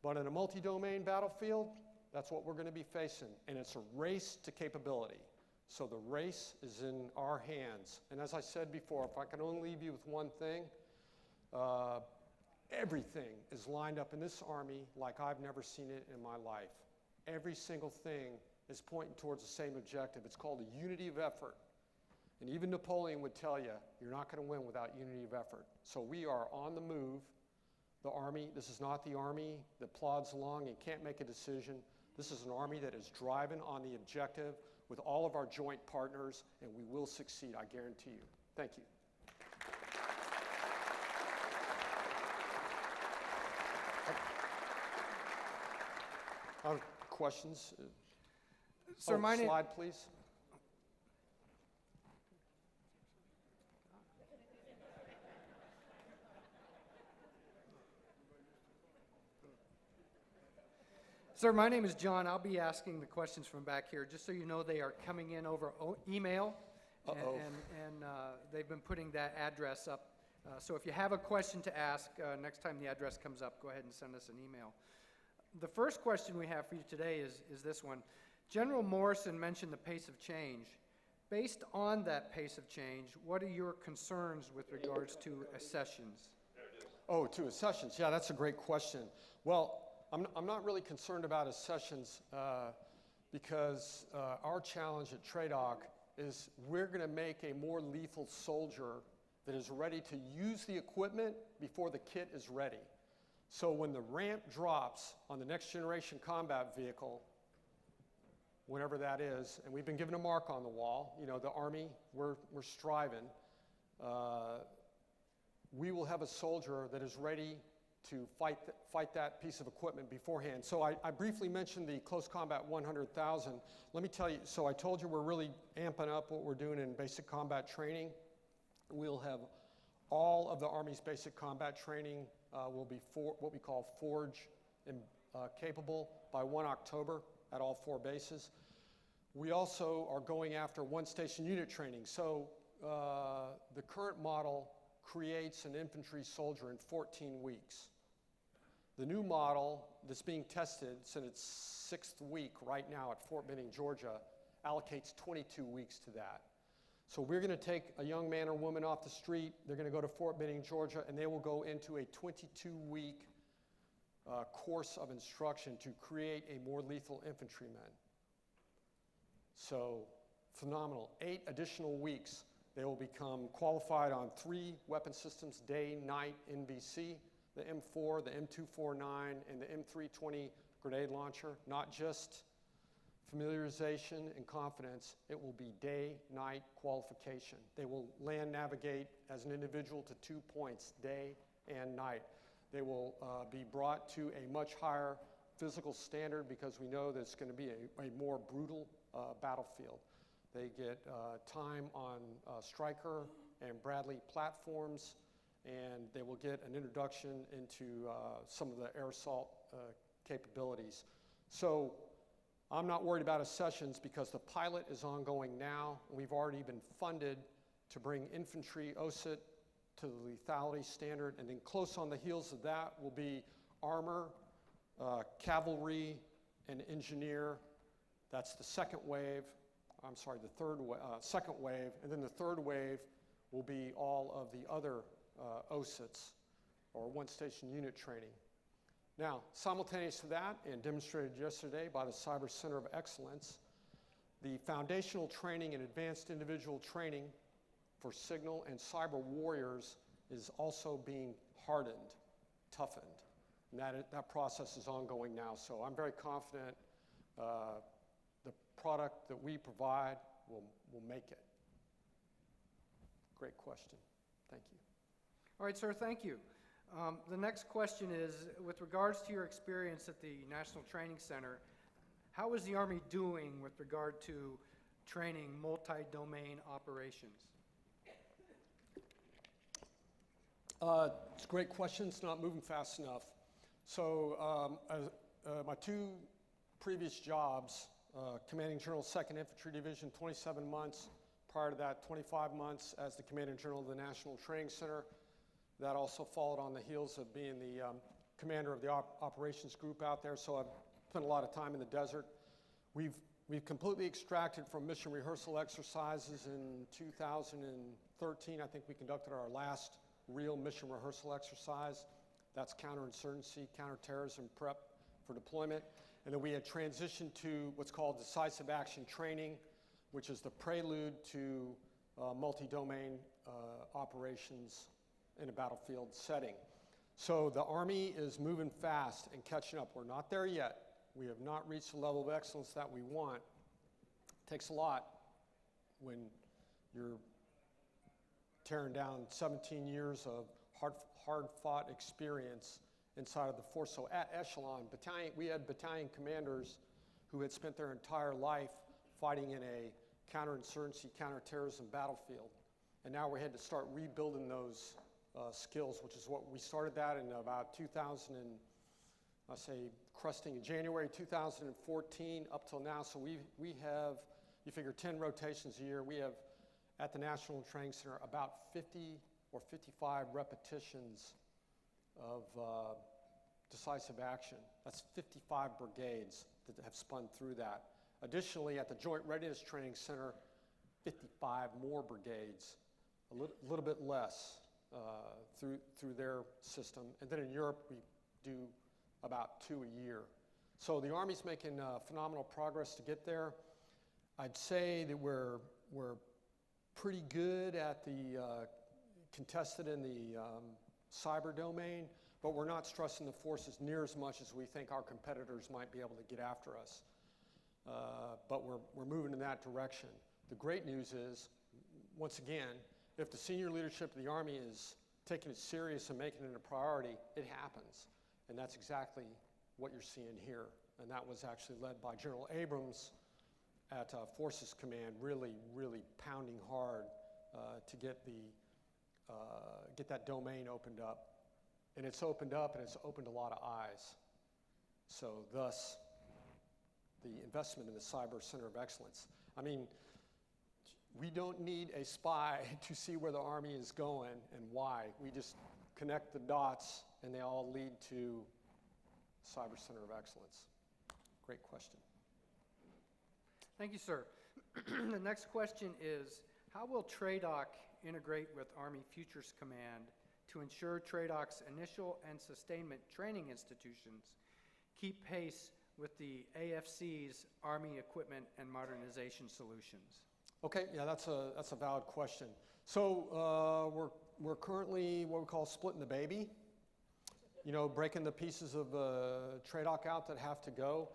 but in a multi-domain battlefield, that's what we're going to be facing, and it's a race to capability. So the race is in our hands. And as I said before, if I can only leave you with one thing, everything is lined up in this army like I've never seen it in my life. Every single thing is pointing towards the same objective. It's called a unity of effort. And even Napoleon would tell you, you're not going to win without unity of effort. So we are on the move. The army, this is not the army that plods along and can't make a decision. This is an army that is driving on the objective with all of our joint partners, and we will succeed, I guarantee you. Thank you. Questions? Sir, my name. Slide, please. Sir, my name is John. I'll be asking the questions from back here. Just so you know, they are coming in over email, and they've been putting that address up. So if you have a question to ask, next time the address comes up, go ahead and send us an email. The first question we have for you today is this one. General Morrison mentioned the pace of change. Based on that pace of change, what are your concerns with regards to accessions? Oh, to accessions. Yeah, that's a great question. Well, I'm not really concerned about accessions because our challenge at TRADOC is we're going to make a more lethal soldier that is ready to use the equipment before the kit is ready. So when the ramp drops on the next generation combat vehicle, whenever that is, and we've been given a mark on the wall, you know, the Army, we're striving, we will have a soldier that is ready to fight that piece of equipment beforehand. So I briefly mentioned the close combat 100,000. Let me tell you, so I told you we're really amping up what we're doing in basic combat training. We'll have all of the Army's basic combat training will be what we call forge and capable by 1 October at all 4 bases. We also are going after one-station unit training. So the current model creates an infantry soldier in 14 weeks. The new model that's being tested, it's in its 6th week right now at Fort Benning, Georgia, allocates 22 weeks to that. So we're going to take a young man or woman off the street, they're going to go to Fort Benning, Georgia, and they will go into a 22-week course of instruction to create a more lethal infantryman. So phenomenal. 8 additional weeks. They will become qualified on 3 weapon systems, day, night, NBC, the M4, the M249, and the M320 grenade launcher. Not just familiarization and confidence, it will be day, night qualification. They will land navigate as an individual to 2 points, day and night. They will be brought to a much higher physical standard because we know that it's going to be a more brutal battlefield. They get time on Stryker and Bradley platforms, and they will get an introduction into some of the air assault capabilities. So I'm not worried about accessions because the pilot is ongoing now. We've already been funded to bring infantry OSIT to the lethality standard, and then close on the heels of that will be armor, cavalry, and engineer. That's the second wave. I'm sorry, second wave. And then the third wave will be all of the other OSITs, or one-station unit training. Now, simultaneous to that, and demonstrated yesterday by the Cyber Center of Excellence, the foundational training and advanced individual training for signal and cyber warriors is also being hardened, toughened. And that process is ongoing now. So I'm very confident the product that we provide will make it. Great question. Thank you. All right, sir, thank you. The next question is, with regards to your experience at the National Training Center, how is the Army doing with regard to training multi-domain operations? It's a great question. It's not moving fast enough. So my two previous jobs, Commanding General 2nd Infantry Division, 27 months. Prior to that, 25 months as the Commanding General of the National Training Center. That also followed on the heels of being the commander of the operations group out there. So I've spent a lot of time in the desert. We've completely extracted from mission rehearsal exercises in 2013. I think we conducted our last real mission rehearsal exercise. That's counterinsurgency, counterterrorism prep for deployment. And then we had transitioned to what's called decisive action training, which is the prelude to multi-domain operations in a battlefield setting. So the Army is moving fast and catching up. We're not there yet. We have not reached the level of excellence that we want. It takes a lot when you're tearing down 17 years of hard-fought experience inside of the force. So at echelon, we had battalion commanders who had spent their entire life fighting in a counterinsurgency, counterterrorism battlefield. And now we had to start rebuilding those skills, which is what we started that in about 2000 and I say crusting in January 2014 up till now. So we have, you figure 10 rotations a year. We have at the National Training Center about 50 or 55 repetitions of decisive action. That's 55 brigades that have spun through that. Additionally, at the Joint Readiness Training Center, 55 more brigades, a little bit less through their system. And then in Europe, we do about 2 a year. So the Army's making phenomenal progress to get there. I'd say that we're pretty good at the contested in the cyber domain, but we're not stressing the forces near as much as we think our competitors might be able to get after us. But we're moving in that direction. The great news is, once again, if the senior leadership of the Army is taking it serious and making it a priority, it happens. And that's exactly what you're seeing here. And that was actually led by General Abrams at Forces Command, really, really pounding hard to get that domain opened up. And it's opened up, and it's opened a lot of eyes. So thus, the investment in the Cyber Center of Excellence. I mean, we don't need a spy to see where the Army is going and why. We just connect the dots, and they all lead to Cyber Center of Excellence. Great question. Thank you, sir. The next question is, how will TRADOC integrate with Army Futures Command to ensure TRADOC's initial and sustainment training institutions keep pace with the AFCEA's Army Equipment and Modernization Solutions? Okay, yeah, that's a valid question. So we're currently what we call splitting the baby. You know, breaking the pieces of TRADOC out that have to go.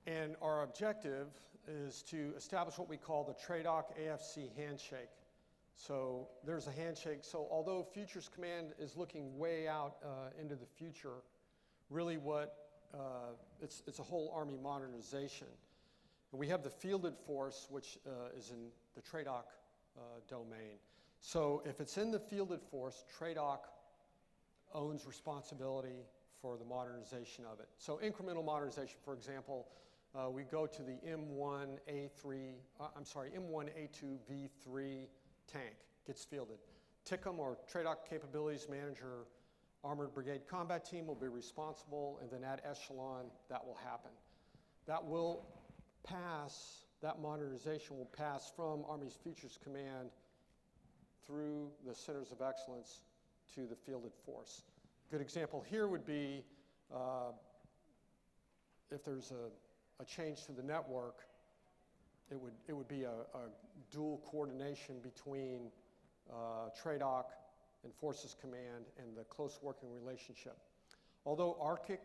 And our objective is to establish what we call the TRADOC AFC handshake. So there's a handshake. So although Futures Command is looking way out into the future, really it's a whole Army modernization. And we have the fielded force, which is in the TRADOC domain. So if it's in the fielded force, TRADOC owns responsibility for the modernization of it. So incremental modernization, for example, we go to the M1A2 V3 tank, gets fielded. TICM, or TRADOC Capabilities Manager, Armored Brigade Combat Team will be responsible, and then at echelon, that will happen. that will pass, that modernization will pass from Army's Futures Command through the Centers of Excellence to the fielded force. A good example here would be if there's a change to the network, it would be a dual coordination between TRADOC and Forces Command and the close working relationship. Although Arctic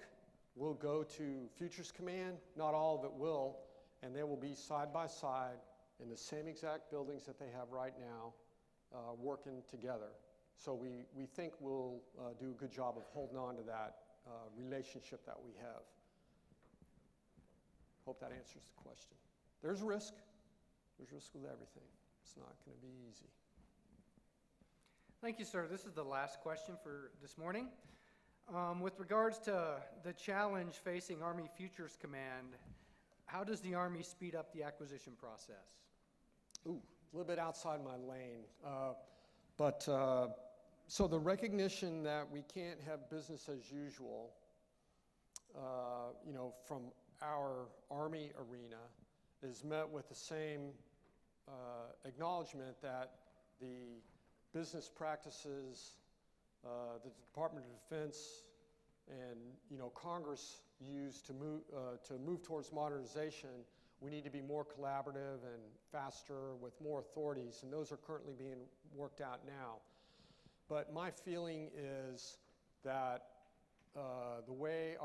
will go to Futures Command, not all of it will, and they will be side by side in the same exact buildings that they have right now, working together. So we think we'll do a good job of holding on to that relationship that we have. Hope that answers the question. There's risk. There's risk with everything. It's not going to be easy. Thank you, sir. This is the last question for this morning. With regards to the challenge facing Army Futures Command, how does the Army speed up the acquisition process? Ooh, a little bit outside my lane. So the recognition that we can't have business as usual, from our Army arena is met with the same acknowledgement that the business practices the Department of Defense and Congress use to move towards modernization, we need to be more collaborative and faster with more authorities, and those are currently being worked out now. But my feeling is that the way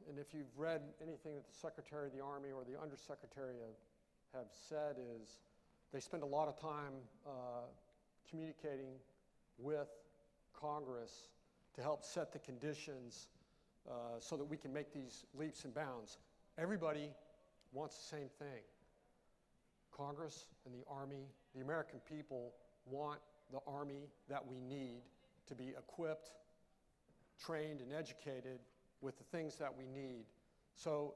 and if you've read anything that the Secretary of the Army or the Undersecretary have said, is they spend a lot of time communicating with Congress to help set the conditions so that we can make these leaps and bounds. Everybody wants the same thing. Congress and the Army, the American people want the Army that we need to be equipped, trained, and educated with the things that we need. So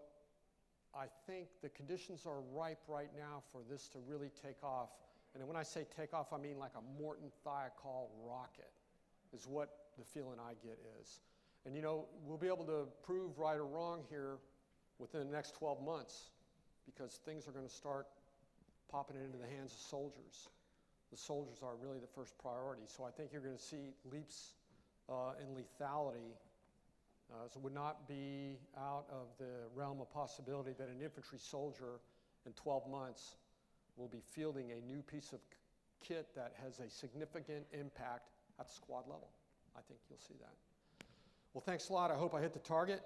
I think the conditions are ripe right now for this to really take off. And when I say take off, I mean like a Morton Thiokol rocket is what the feeling I get is. And we'll be able to prove right or wrong here within the next 12 months because things are going to start popping into the hands of soldiers. The soldiers are really the first priority. So I think you're going to see leaps in lethality. So it would not be out of the realm of possibility that an infantry soldier in 12 months will be fielding a new piece of kit that has a significant impact at the squad level. I think you'll see that. Well, thanks a lot. I hope I hit the target.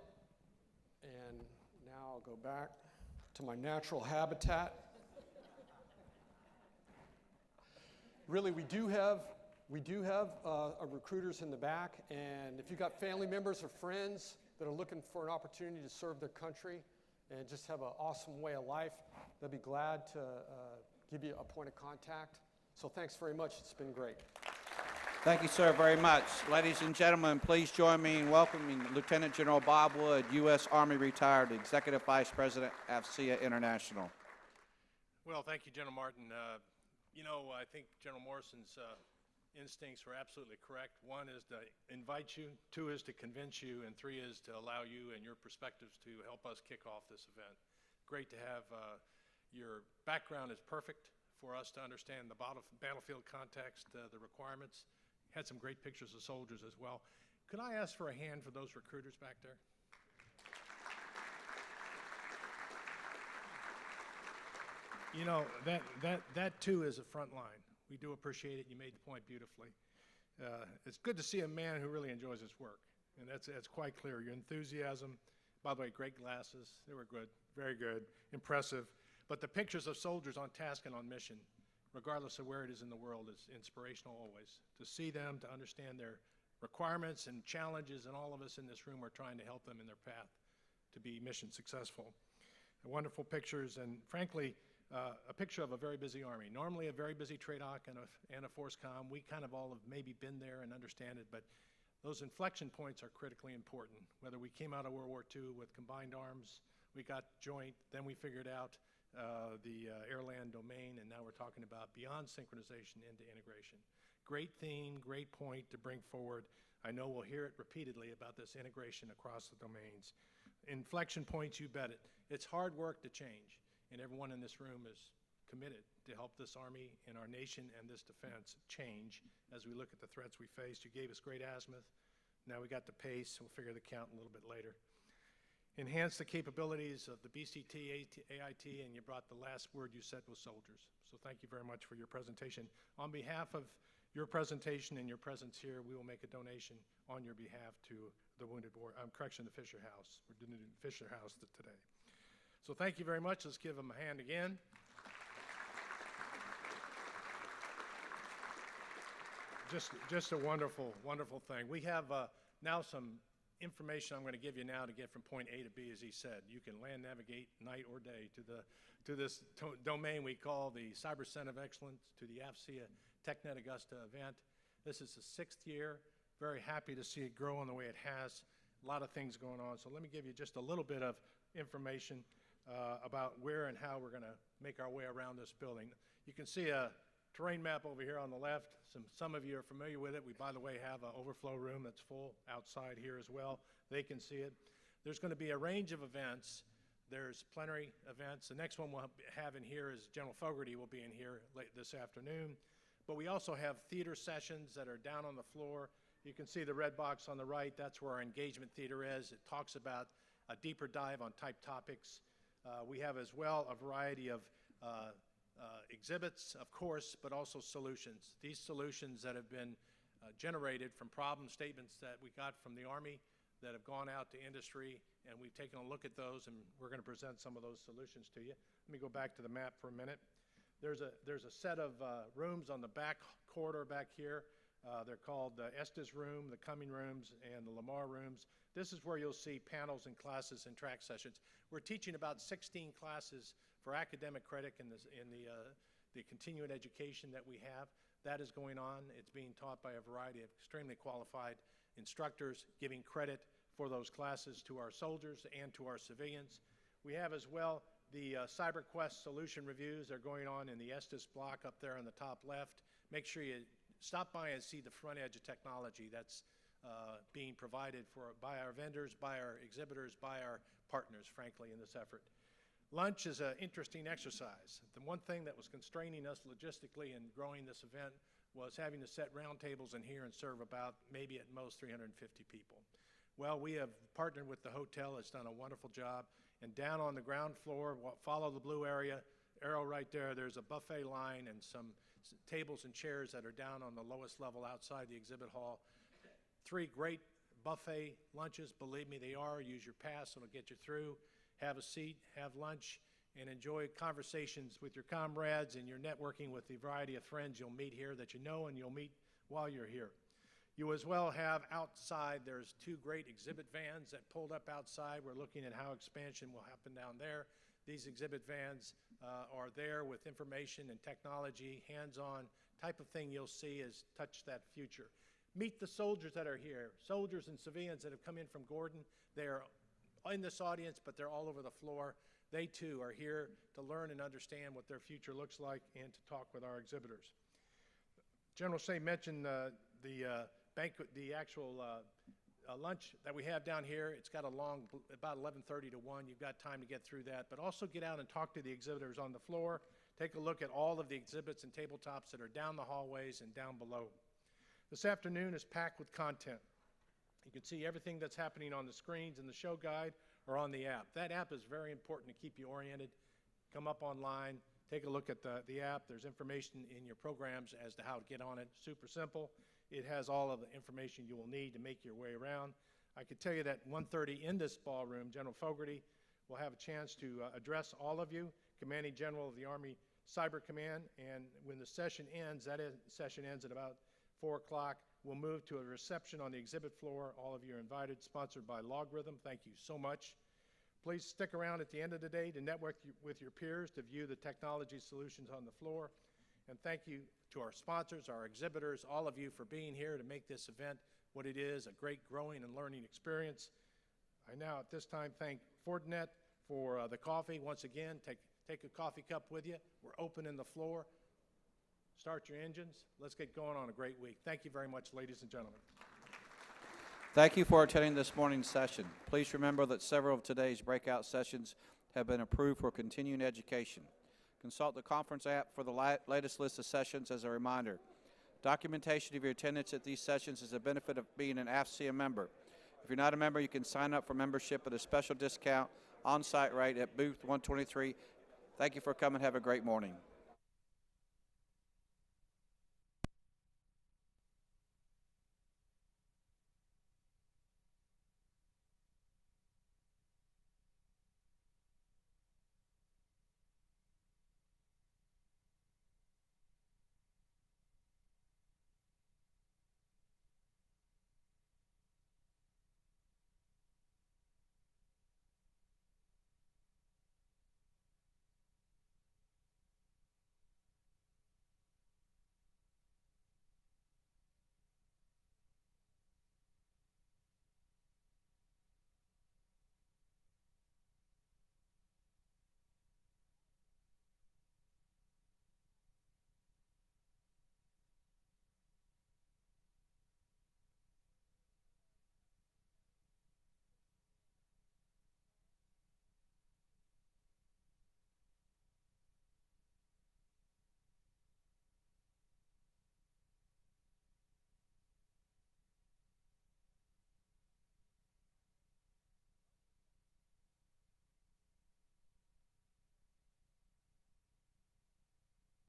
And now I'll go back to my natural habitat. Really, we do have recruiters in the back, and if you've got family members or friends that are looking for an opportunity to serve their country and just have an awesome way of life, they'll be glad to give you a point of contact. So thanks very much. It's been great. Thank you, sir, very much. Ladies and gentlemen, please join me in welcoming Lieutenant General Bob Wood, U.S. Army retired, Executive Vice President, AFCEA International. Well, thank you, General Martin. I think General Morrison's instincts were absolutely correct. One is to invite you, two is to convince you, and three is to allow you and your perspectives to help us kick off this event. Great to have your background is perfect for us to understand the battlefield context, the requirements. Had some great pictures of soldiers as well. Could I ask for a hand for those recruiters back there? That too is a front line. We do appreciate it. You made the point beautifully. It's good to see a man who really enjoys his work, and that's quite clear. Your enthusiasm, by the way, great glasses. They were good, very good, impressive. But the pictures of soldiers on task and on mission, regardless of where it is in the world, is inspirational always. To see them, to understand their requirements and challenges, and all of us in this room are trying to help them in their path to be mission successful. Wonderful pictures, and frankly, a picture of a very busy Army. Normally a very busy TRADOC and a FORSCOM. We kind of all have maybe been there and understand it, but those inflection points are critically important. Whether we came out of World War II with combined arms, we got joint, then we figured out the air-land domain, and now we're talking about beyond synchronization into integration. Great theme, great point to bring forward. I know we'll hear it repeatedly about this integration across the domains. Inflection points, you bet it. It's hard work to change, and everyone in this room is committed to help this Army and our nation and this defense change as we look at the threats we faced. You gave us great azimuth. Now we got the pace. We'll figure the count a little bit later. Enhance the capabilities of the BCT, AIT, and you brought the last word you said was soldiers. So thank you very much for your presentation. On behalf of your presentation and your presence here, we will make a donation on your behalf to the Wounded Warrior, the Fisher House. We're doing it in Fisher House today. So thank you very much. Let's give them a hand again. Just a wonderful, wonderful thing. We have now some information I'm going to give you now to get from point A to B, as he said. You can land navigate night or day to this domain we call the Cyber Center of Excellence, to the AFCEA TechNet Augusta event. This is the 6th year. Very happy to see it grow in the way it has. A lot of things going on. So let me give you just a little bit of information about where and how we're going to make our way around this building. You can see a terrain map over here on the left. Some of you are familiar with it. We, by the way, have an overflow room that's full outside here as well. They can see it. There's going to be a range of events. There's plenary events. The next one we'll have in here is General Fogarty will be in here late this afternoon. But we also have theater sessions that are down on the floor. You can see the red box on the right. That's where our engagement theater is. It talks about a deeper dive on type topics. We have as well a variety of exhibits, of course, but also solutions. These solutions that have been generated from problem statements that we got from the Army that have gone out to industry, and we've taken a look at those, and we're going to present some of those solutions to you. Let me go back to the map for a minute. There's a set of rooms on the back corridor back here. They're called the Estes Room, the Cumming Rooms, and the Lamar Rooms. This is where you'll see panels and classes and track sessions. We're teaching about 16 classes for academic credit in the continuing education that we have. That is going on. It's being taught by a variety of extremely qualified instructors, giving credit for those classes to our soldiers and to our civilians. We have as well the CyberQuest solution reviews. They're going on in the Estes block up there on the top left. Make sure you stop by and see the front edge of technology that's being provided by our vendors, by our exhibitors, by our partners, frankly, in this effort. Lunch is an interesting exercise. The one thing that was constraining us logistically in growing this event was having to set round tables in here and serve about maybe at most 350 people. Well, we have partnered with the hotel. It's done a wonderful job. And down on the ground floor, follow the blue arrow right there, there's a buffet line and some tables and chairs that are down on the lowest level outside the exhibit hall. 3 great buffet lunches. Believe me, they are. Use your pass. It'll get you through. Have a seat, have lunch, and enjoy conversations with your comrades and your networking with the variety of friends you'll meet here that you know and you'll meet while you're here. You as well have outside, there's 2 great exhibit vans that pulled up outside. We're looking at how expansion will happen down there. These exhibit vans are there with information and technology, hands-on type of thing you'll see is touch that future. Meet the soldiers that are here, soldiers and civilians that have come in from Gordon. They're in this audience, but they're all over the floor. They too are here to learn and understand what their future looks like and to talk with our exhibitors. General Shea mentioned the banquet, the actual lunch that we have down here. It's got a long, about 11:30 to 1. You've got time to get through that, but also get out and talk to the exhibitors on the floor. Take a look at all of the exhibits and tabletops that are down the hallways and down below. This afternoon is packed with content. You can see everything that's happening on the screens in the show guide or on the app. That app is very important to keep you oriented. Come up online, take a look at the app. There's information in your programs as to how to get on it. Super simple. It has all of the information you will need to make your way around. I can tell you that 1:30 in this ballroom, General Fogarty will have a chance to address all of you, Commanding General of the Army Cyber Command, and when the session ends, session ends at about 4 o'clock, we'll move to a reception on the exhibit floor. All of you are invited, sponsored by Logarithm. Thank you so much. Please stick around at the end of the day to network with your peers to view the technology solutions on the floor. And thank you to our sponsors, our exhibitors, all of you for being here to make this event what it is, a great growing and learning experience. I now at this time thank Fortinet for the coffee. Once again, take a coffee cup with you. We're opening the floor. Start your engines. Let's get going on a great week. Thank you very much, ladies and gentlemen. Thank you for attending this morning's session. Please remember that several of today's breakout sessions have been approved for continuing education. Consult the conference app for the latest list of sessions. As a reminder, documentation of your attendance at these sessions is a benefit of being an AFCEA member. If you're not a member, you can sign up for membership at a special discount on-site rate at booth 123. Thank you for coming. Have a great morning.